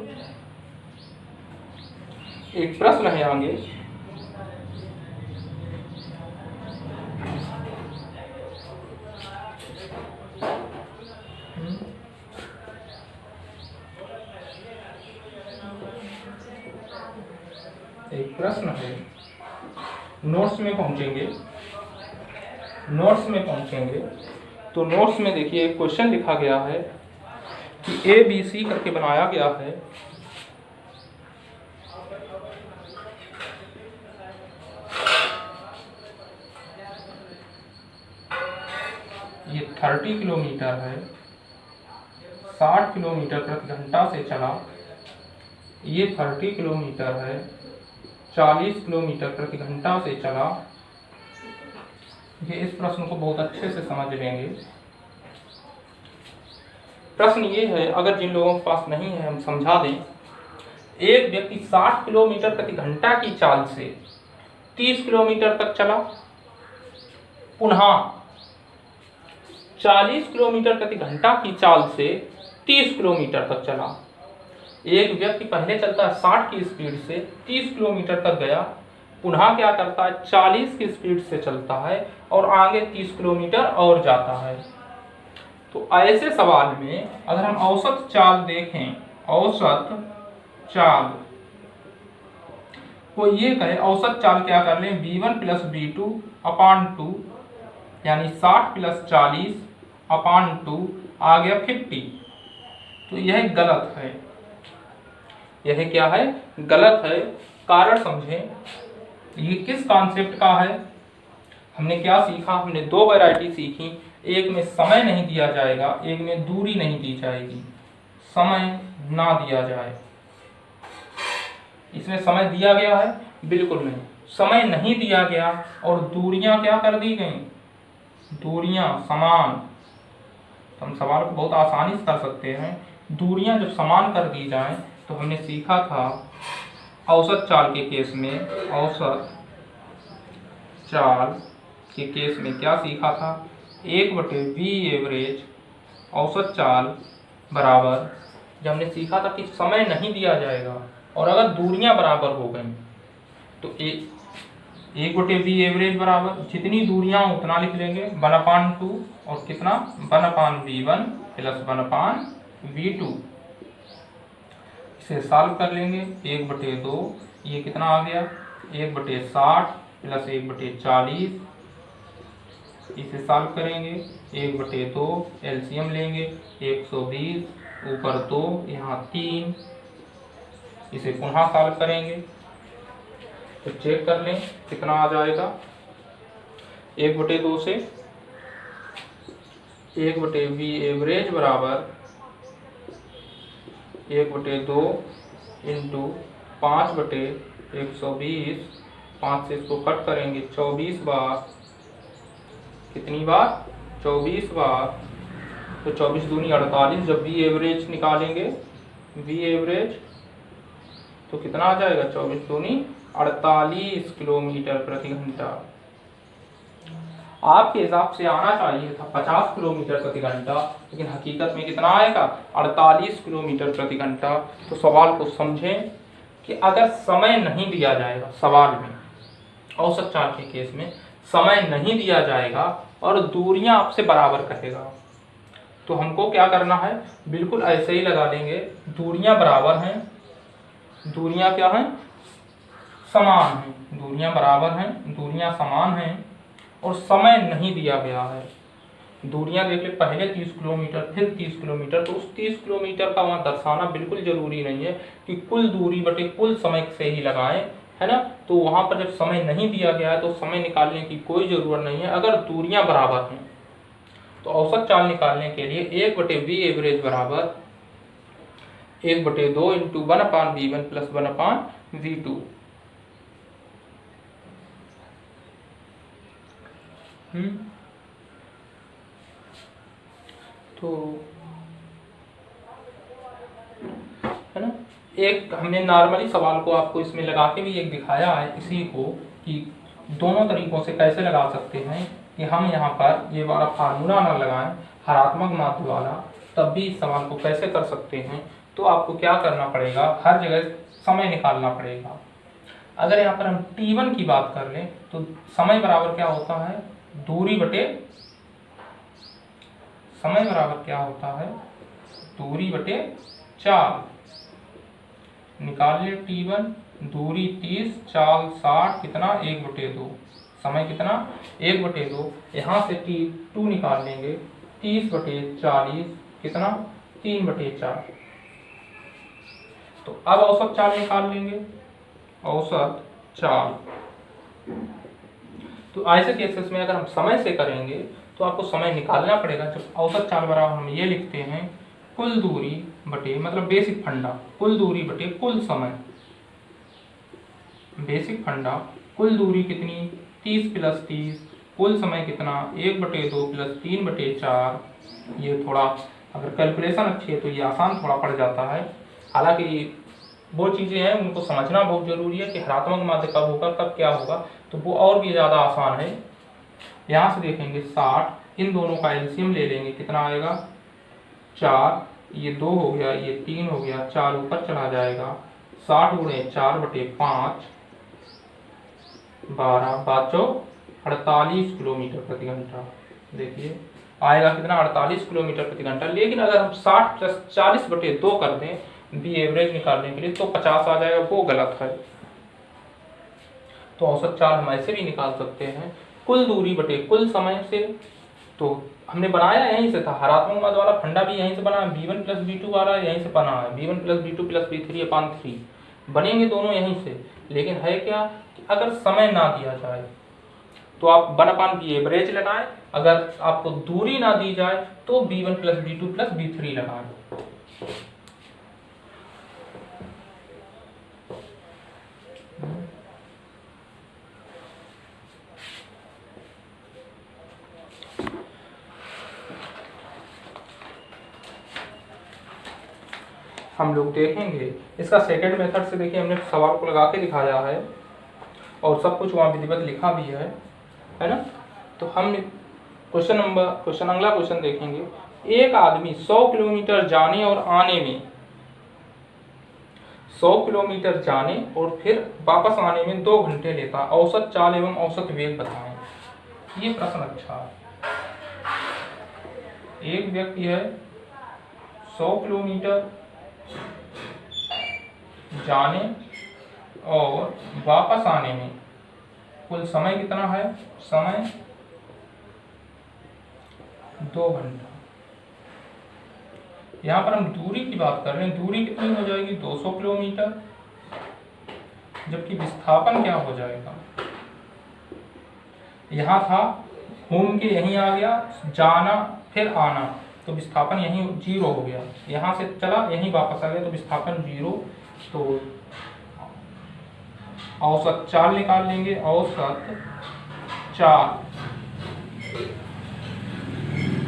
एक प्रश्न है आगे, एक प्रश्न है, नोट्स में पहुंचेंगे तो नोट्स में देखिए एक क्वेश्चन लिखा गया है कि ABC करके बनाया गया है। ये 30 किलोमीटर है, 60 किलोमीटर प्रति घंटा से चला। ये 30 किलोमीटर है, 40 किलोमीटर प्रति घंटा से चला। ये इस प्रश्न को बहुत अच्छे से समझ लेंगे। प्रश्न ये है, अगर जिन लोगों के पास नहीं है हम समझा दें। एक व्यक्ति 60 किलोमीटर प्रति घंटा की चाल से 30 किलोमीटर तक चला, पुनः 40 किलोमीटर प्रति घंटा की चाल से 30 किलोमीटर तक चला। एक व्यक्ति पहले चलता है 60 की स्पीड से 30 किलोमीटर तक गया, पुनः क्या करता है 40 की स्पीड से चलता है और आगे 30 किलोमीटर और जाता है। तो ऐसे सवाल में अगर हम औसत चाल देखें, औसत चाल को ये करें, औसत चाल क्या कर लें, V1 प्लस V2 अपान 2, यानी 60 प्लस 40 अपान 2 आ गया 50। तो यह गलत है। यह क्या है, गलत है। कारण समझें, ये किस कॉन्सेप्ट का है। हमने क्या सीखा, हमने 2 वैरायटी सीखी। एक में समय नहीं दिया जाएगा, एक में दूरी नहीं दी जाएगी। समय ना दिया जाए, इसमें समय दिया गया है, बिल्कुल नहीं। समय नहीं दिया गया और दूरियां क्या कर दी गई, दूरियां समान। तो हम सवाल को बहुत आसानी से कर सकते हैं। दूरियां जब समान कर दी जाएं तो हमने सीखा था औसत चाल के केस में, औसत चाल के केस में क्या सीखा था, 1/V एवरेज औसत चाल बराबर, जब हमने सीखा था कि समय नहीं दिया जाएगा और अगर दूरियां बराबर हो गई तो 1/V एवरेज बराबर जितनी दूरियां उतना लिख लेंगे 1/2 और कितना 1/V1 प्लस 1/V2। इसे सॉल्व कर लेंगे, 1/2 ये कितना आ गया 1/60 प्लस 1/40। इसे सॉल्व करेंगे 1/2 एलसीएम लेंगे 120 ऊपर 2 यहाँ 3। इसे पुनः सॉल्व करेंगे तो चेक कर लें कितना आ जाएगा। 1/2 से 1/V एवरेज बराबर 1/2 इंटू 5/120। 5 से इसको कट करेंगे 24 बार, कितनी बार 24 बार। तो 24 दूनी 48। जब V एवरेज निकालेंगे, V एवरेज तो कितना आ जाएगा 24 दूनी 48 किलोमीटर प्रति घंटा। आपके हिसाब से आना चाहिए था 50 किलोमीटर प्रति घंटा, लेकिन हकीकत में कितना आएगा 48 किलोमीटर प्रति घंटा। तो सवाल को समझें कि अगर समय नहीं दिया जाएगा, सवाल में औसत चाल के केस में समय नहीं दिया जाएगा और दूरियां आपसे बराबर कहेगा, तो हमको क्या करना है, बिल्कुल ऐसे ही लगा देंगे। दूरियां बराबर हैं, दूरियां क्या हैं, समान हैं। दूरियां बराबर हैं, दूरियां समान हैं और समय नहीं दिया गया है। दूरियां देख ले, पहले 30 किलोमीटर फिर 30 किलोमीटर, तो उस 30 किलोमीटर का वहाँ दर्शाना बिल्कुल जरूरी नहीं है कि कुल दूरी बटे कुल समय से ही लगाएं, है ना। तो वहाँ पर जब समय नहीं दिया गया है तो समय निकालने की कोई ज़रूरत नहीं है। अगर दूरियां बराबर हैं तो औसत चाल निकालने के लिए 1/v एवरेज बराबर 1/2 इंटू 1/v1 प्लस 1/v2। तो है ना, एक हमने नॉर्मली सवाल को आपको इसमें लगा के भी एक दिखाया है इसी को, कि दोनों तरीकों से कैसे लगा सकते हैं, कि हम यहाँ पर ये वाला फार्मूला ना लगाएं हरात्मक माध्य वाला, तब भी इस सवाल को कैसे कर सकते हैं। तो आपको क्या करना पड़ेगा, हर जगह समय निकालना पड़ेगा। अगर यहाँ पर हम t1 की बात कर लें तो समय बराबर क्या होता है, दूरी बटे समय बराबर क्या होता है, दूरी बटे चाल। निकाल लिए t1, दूरी 30, चाल 60, कितना 1/2, समय कितना 1/2। यहाँ से t2 निकाल लेंगे, 30/40 कितना 3/4। तो अब औसत चाल निकाल लेंगे, औसत चाल। तो ऐसे केसेस में अगर हम समय से करेंगे तो आपको समय निकालना पड़ेगा। जब औसत चाल बराबर हम ये लिखते हैं, कुल दूरी बटे, मतलब बेसिक फंडा, कुल दूरी बटे कुल समय। बेसिक फंडा, कुल दूरी कितनी 30 प्लस 30, कुल समय कितना 1/2 प्लस 3/4। ये थोड़ा अगर कैलकुलेशन अच्छी है तो ये आसान थोड़ा पड़ जाता है। हालांकि वो चीज़ें हैं उनको समझना बहुत जरूरी है कि हरात्मक माध्य कब होगा कब क्या होगा, तो वो और भी ज़्यादा आसान है। यहाँ से देखेंगे 60, इन दोनों का एलसीएम ले लेंगे, कितना आएगा 4, ये 2 हो गया, ये 3 हो गया, 4 ऊपर चला जाएगा, 60 गुणे 4/5 12, 48 किलोमीटर प्रति घंटा। देखिए आएगा कितना 48 किलोमीटर प्रति घंटा। लेकिन अगर हम 60 प्लस 40/2 कर दें बी एवरेज निकालने के लिए तो 50 आ जाएगा, वो गलत है। तो औसत चाल हम ऐसे भी निकाल सकते हैं, कुल दूरी बटे कुल समय से। तो हमने बनाया यहीं से था, हरात्मक माध्य वाला फंडा भी यहीं से बना, b1 प्लस b2 आ रहा है यहीं से बना है, b1 plus b2 plus b3/3 बनेंगे दोनों यहीं से। लेकिन है क्या कि अगर समय ना दिया जाए तो आप 1/v एवरेज लगाएं, अगर आपको दूरी ना दी जाए तो b1 plus b2 plus b3 लगाएं। हम लोग देखेंगे इसका सेकंड मेथड से। देखिए हमने सवाल को लगा के दिखाया है और सब कुछ वहाँ विधिवत लिखा भी है ना। तो हम क्वेश्चन अगला क्वेश्चन देखेंगे। एक आदमी 100 किलोमीटर जाने और आने में 100 किलोमीटर जाने और फिर वापस आने में 2 घंटे लेता, औसत चाल एवं औसत वेग बताएं। ये प्रश्न अच्छा है। एक व्यक्ति है 100 किलोमीटर जाने और वापस आने में कुल समय कितना है, समय 2 घंटा। यहाँ पर हम दूरी की बात कर रहे हैं, दूरी कितनी हो जाएगी 200 किलोमीटर, जबकि विस्थापन क्या हो जाएगा, यहाँ था घूम के यहीं आ गया, जाना फिर आना, तो विस्थापन यहीं 0 हो गया, यहाँ से चला यहीं वापस आ गया तो विस्थापन 0। तो औसत चाल निकाल लेंगे, औसत चाल,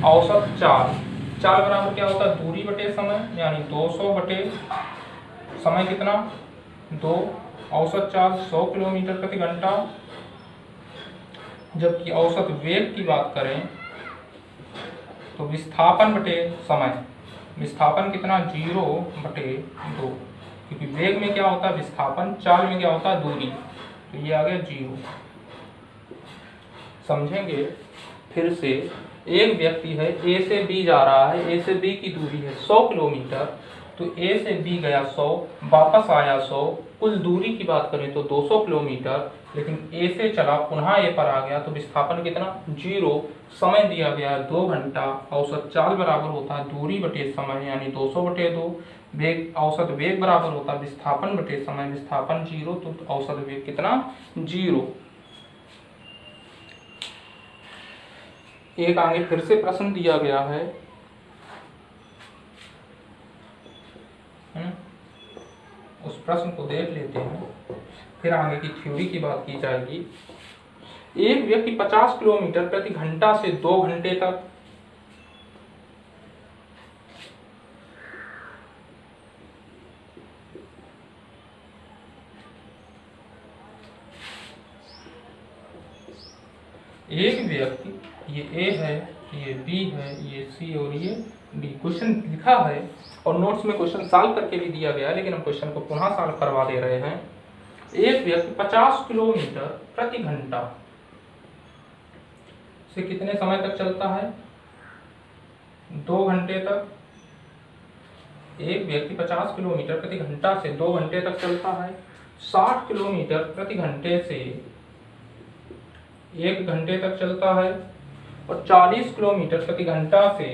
औसत चाल, चाल बराबर क्या होता है दूरी बटे समय, यानी 200 बटे समय कितना 2, औसत चाल 100 किलोमीटर प्रति घंटा। जबकि औसत वेग की बात करें तो विस्थापन बटे समय, विस्थापन कितना 0/2, क्योंकि वेग में क्या होता है विस्थापन, चाल में क्या होता है दूरी, तो ये आ गया 0। समझेंगे फिर से। एक व्यक्ति है ए से बी जा रहा है, ए से बी की दूरी है 100 किलोमीटर, तो ए से बी गया 100, वापस आया 100, कुल दूरी की बात करें तो 200 किलोमीटर, लेकिन ए से चला पुनः ए पर आ गया तो विस्थापन कितना 0, समय दिया गया है 2 घंटा, औसत चाल बराबर होता है दूरी बटे समय यानी 200 बटे 2, वेग औसत वेग बराबर होता है विस्थापन बटे समय, विस्थापन 0 तो औसत वेग कितना 0। एक आगे फिर से प्रश्न दिया गया है, उस प्रश्न को देख लेते हैं, फिर आगे की थ्योरी की बात की जाएगी। एक व्यक्ति 50 किलोमीटर प्रति घंटा से 2 घंटे तक एक व्यक्ति, ये ए है, ये बी है, ये सी और ये डी। क्वेश्चन लिखा है और नोट्स में क्वेश्चन सॉल्व करके भी दिया गया है, लेकिन हम क्वेश्चन को पुनः सॉल्व करवा दे रहे हैं। एक व्यक्ति 50 किलोमीटर प्रति घंटा से कितने समय तक चलता है 2 घंटे तक। एक व्यक्ति 50 किलोमीटर प्रति घंटा से 2 घंटे तक चलता है। 60 किलोमीटर प्रति घंटे से 1 घंटे तक चलता है और 40 किलोमीटर प्रति घंटा से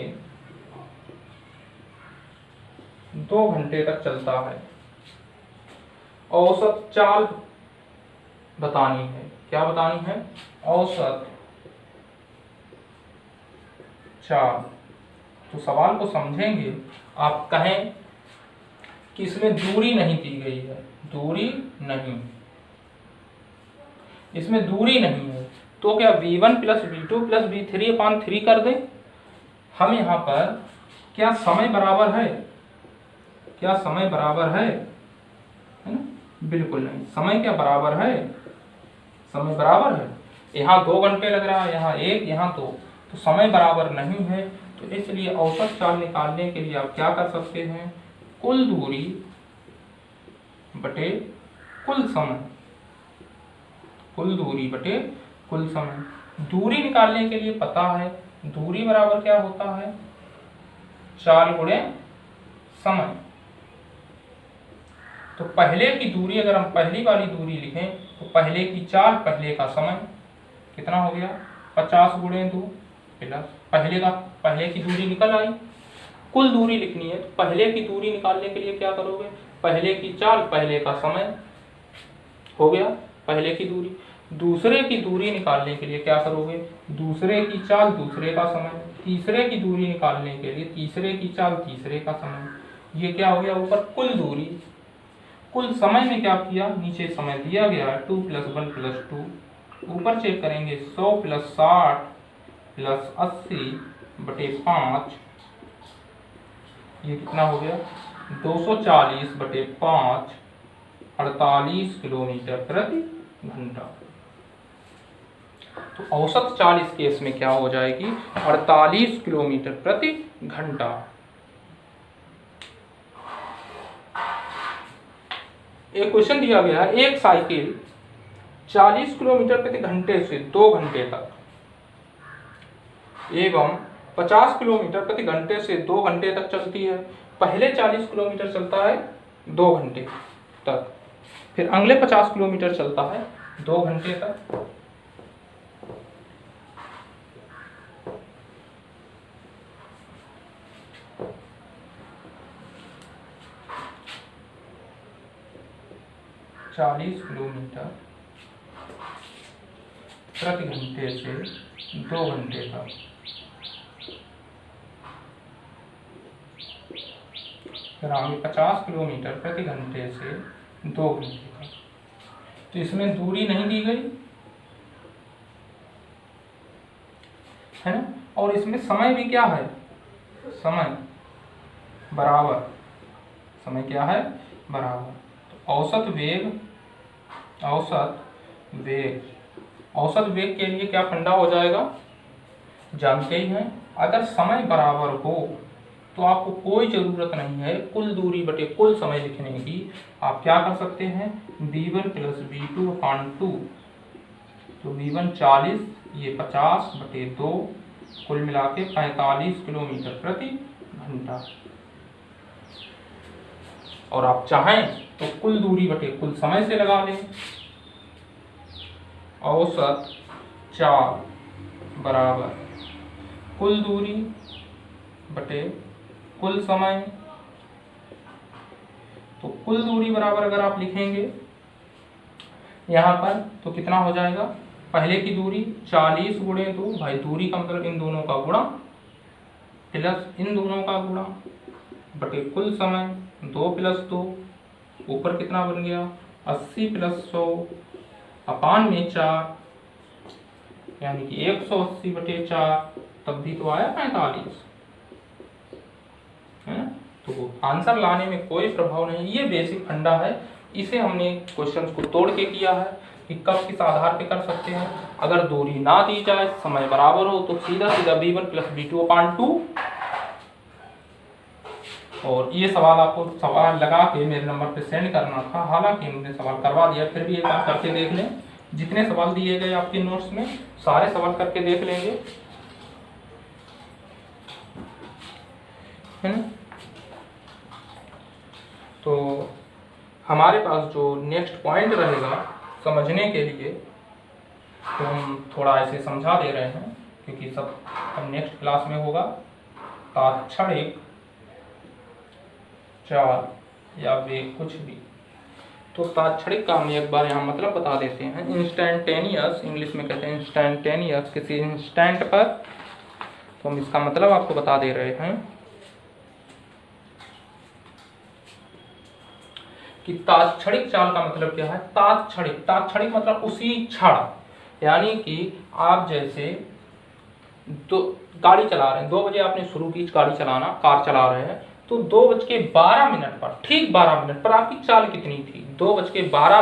2 घंटे तक चलता है। औसत चाल बतानी है। क्या बतानी है? औसत चाल। तो सवाल को समझेंगे। आप कहें कि इसमें दूरी नहीं दी गई है, दूरी नहीं, इसमें दूरी नहीं है, तो क्या v1 plus v2 plus v3/3 कर दें? हम यहाँ पर क्या समय बराबर है? क्या समय बराबर है ना? बिल्कुल नहीं। समय क्या बराबर है? समय बराबर है। यहाँ 2 घंटे लग रहा है, यहाँ 1, यहाँ 2, तो समय बराबर नहीं है। तो इसलिए औसत चाल निकालने के लिए आप क्या कर सकते हैं? कुल दूरी बटे कुल समय, कुल दूरी बटे कुल समय। दूरी निकालने के लिए पता है दूरी बराबर क्या होता है? चाल गुणे समय। तो पहले की दूरी, अगर हम पहली वाली दूरी लिखें तो पहले की चाल, पहले का समय कितना हो गया? 50 गुणे 2 प्लस पहले की दूरी निकल आई। कुल दूरी लिखनी है तो पहले की दूरी निकालने के लिए क्या करोगे? पहले की चाल, पहले का समय हो गया पहले की दूरी। दूसरे की दूरी निकालने के लिए क्या करोगे? दूसरे की चाल, दूसरे का समय। तीसरे की दूरी निकालने के लिए तीसरे की चाल, तीसरे का समय। ये क्या हो गया? ऊपर कुल दूरी। कुल समय में क्या किया? नीचे समय दिया गया है 2 + 1 + 2। ऊपर चेक करेंगे 100 + 60 + 80/5। ये कितना हो गया? 240/5, 48 किलोमीटर प्रति घंटा। तो औसत चाल इस केस में क्या हो जाएगी? 48 किलोमीटर प्रति घंटा। एक क्वेश्चन दिया गया है, एक साइकिल 40 किलोमीटर प्रति घंटे से 2 घंटे तक एवं 50 किलोमीटर प्रति घंटे से 2 घंटे तक चलती है। पहले 40 किलोमीटर चलता है 2 घंटे तक, फिर अगले 50 किलोमीटर चलता है 2 घंटे तक। चालीस किलोमीटर प्रति घंटे से 2 घंटे तक। फिर आगे 50 किलोमीटर प्रति घंटे से 2 घंटे तक। तो इसमें दूरी नहीं दी गई है ना, और इसमें समय भी क्या है? समय बराबर, समय क्या है? बराबर। तो औसत वेग, औसत वेग के लिए क्या फंडा हो जाएगा? जानते ही हैं। अगर समय बराबर हो तो आपको कोई ज़रूरत नहीं है कुल दूरी बटे कुल समय लिखने की। आप क्या कर सकते हैं? v1 + v2/2। तो v1 40, ये 50/2, कुल मिला के 45 किलोमीटर प्रति घंटा। और आप चाहें तो कुल दूरी बटे कुल समय से लगा लें। औसत चाल बराबर कुल दूरी बटे कुल समय। तो कुल दूरी बराबर अगर आप लिखेंगे यहाँ पर तो कितना हो जाएगा, पहले की दूरी 40 गुणे 2, भाई दूरी का मतलब इन दोनों का गुणा प्लस इन दोनों का गुणा बटे कुल समय 2 + 2, ऊपर कितना बन गया 80 + 100 अपान में 4, यानी कि 180 बटे 4, तब भी तो आया 45, है ना। तो आंसर लाने में कोई प्रभाव नहीं, ये बेसिक फंडा है। इसे हमने क्वेश्चंस को तोड़ के किया है कि कब किस आधार पे कर सकते हैं। अगर दूरी ना दी जाए, समय बराबर हो, तो सीधा सीधा b1 + b2/2। और ये सवाल आपको सवाल लगा के मेरे नंबर पे सेंड करना था, हालांकि हमने सवाल करवा दिया, फिर भी एक बार करके देख लें। जितने सवाल दिए गए आपके नोट्स में सारे सवाल करके देख लेंगे, है ना। तो हमारे पास जो नेक्स्ट पॉइंट रहेगा समझने के लिए, तो हम थोड़ा ऐसे समझा दे रहे हैं क्योंकि सब हम नेक्स्ट क्लास में होगा। तात्क्षणिक चाल या वेग कुछ भी, तो तात्क्षणिक का हम एक बार यहाँ मतलब बता देते हैं। इंस्टेंटेनियस, इंग्लिश में कहते हैं इंस्टेंटेनियस, किसी इंस्टेंट पर, तो हम इसका मतलब आपको बता दे रहे हैं कि तात्क्षणिक चाल का मतलब क्या है। तात्क्षणिक मतलब उसी क्षण, यानी कि आप जैसे गाड़ी चला रहे हैं, 2 बजे आपने शुरू की गाड़ी चलाना, कार चला रहे हैं, तो 2:12 पर, ठीक 12 मिनट पर आपकी चाल कितनी थी, 2:12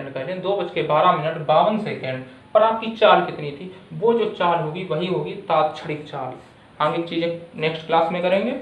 कह लें, 2:12 पर आपकी चाल कितनी थी, वो जो चाल होगी वही होगी तात्क्षणिक चाल। आगे चीजें नेक्स्ट क्लास में करेंगे।